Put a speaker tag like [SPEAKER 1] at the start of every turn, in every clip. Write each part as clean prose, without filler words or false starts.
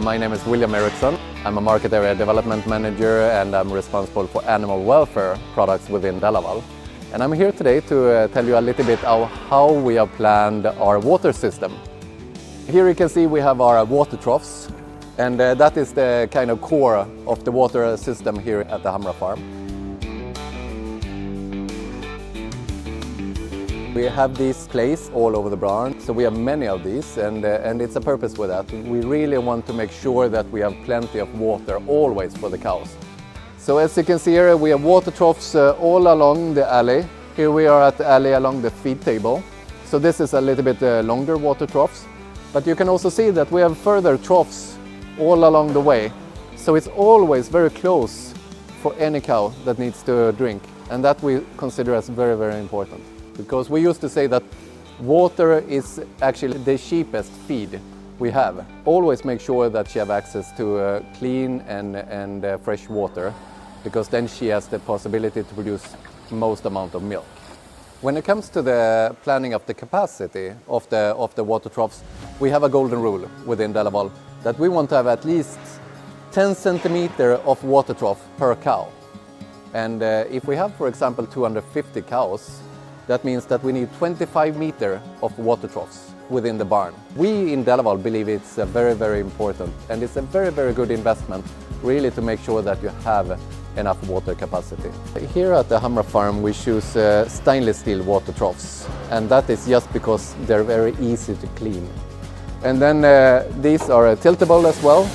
[SPEAKER 1] My name is William Eriksson. I'm a market area development manager and I'm responsible for animal welfare products within DeLaval. And I'm here today to tell you a little bit of how we have planned our water system. Here you can see we have our water troughs, and that is the kind of core of the water system here at the Hamra Farm. We have these placed all over the barn, so we have many of these, and it's a purpose with that. We really want to make sure that we have plenty of water always for the cows. So as you can see here, we have water troughs all along the alley. Here we are at the alley along the feed table. So this is a little bit longer water troughs, but you can also see that we have further troughs all along the way. So it's always very close for any cow that needs to drink, and that we consider as very, very important. Because we used to say that water is actually the cheapest feed we have. Always make sure that she has access to clean and fresh water, because then she has the possibility to produce most amount of milk. When it comes to the planning of the capacity of the water troughs, we have a golden rule within DeLaval that we want to have at least 10 centimeters of water trough per cow. And if we have, for example, 250 cows, that means that we need 25 meters of water troughs within the barn. We in DeLaval believe it's very, very important, and it's a very, very good investment really to make sure that you have enough water capacity. Here at the Hamra Farm we choose stainless steel water troughs, and that is just because they're very easy to clean. And then these are tiltable as well.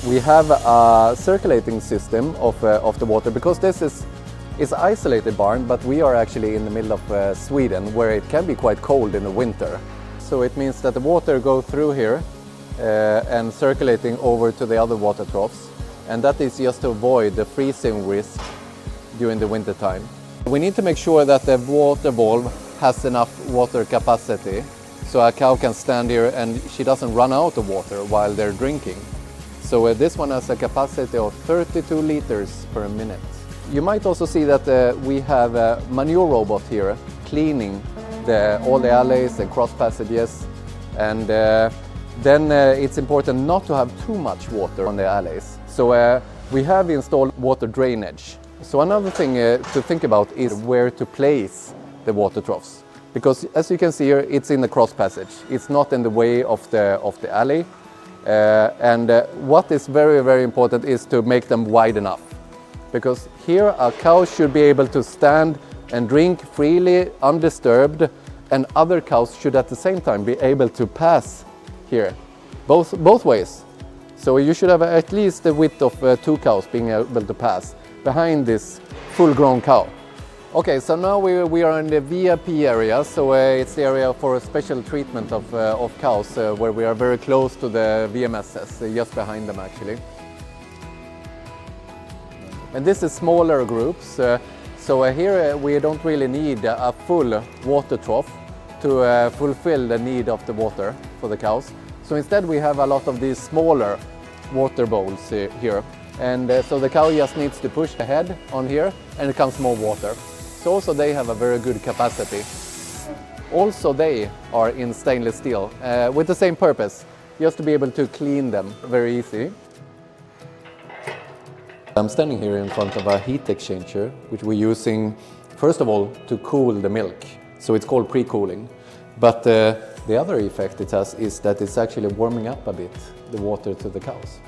[SPEAKER 1] We have a circulating system of the water, because this is isolated barn, but we are actually in the middle of Sweden, where it can be quite cold in the winter. So it means that the water goes through here and circulating over to the other water troughs, and that is just to avoid the freezing risk during the winter time. We need to make sure that the water valve has enough water capacity, so a cow can stand here and she doesn't run out of water while they're drinking. So this one has a capacity of 32 liters per minute. You might also see that we have a manure robot here cleaning all the alleys and cross passages, and then it's important not to have too much water on the alleys. So we have installed water drainage. So another thing to think about is where to place the water troughs, because as you can see here, it's in the cross passage. It's not in the way of the alley. What is very, very important is to make them wide enough, because here a cow should be able to stand and drink freely, undisturbed, and other cows should at the same time be able to pass here, both ways. So you should have at least the width of 2 cows being able to pass behind this full-grown cow. Okay, so now we are in the VIP area, so it's the area for special treatment of cows, where we are very close to the VMSs, just behind them actually. And this is smaller groups, so here we don't really need a full water trough to fulfill the need of the water for the cows. So instead we have a lot of these smaller water bowls here, and so the cow just needs to push the head on here and it comes more water. So also they have a very good capacity. Also they are in stainless steel with the same purpose, just to be able to clean them very easy. I'm standing here in front of a heat exchanger, which we're using first of all to cool the milk. So it's called pre-cooling. But the other effect it has is that it's actually warming up a bit the water to the cows.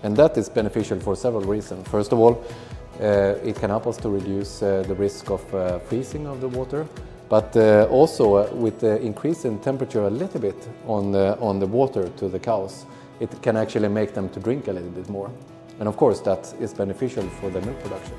[SPEAKER 1] And that is beneficial for several reasons. First of all, it can help us to reduce the risk of freezing of the water, but also with the increase in temperature a little bit on the water to the cows, it can actually make them to drink a little bit more. And of course that is beneficial for the milk production.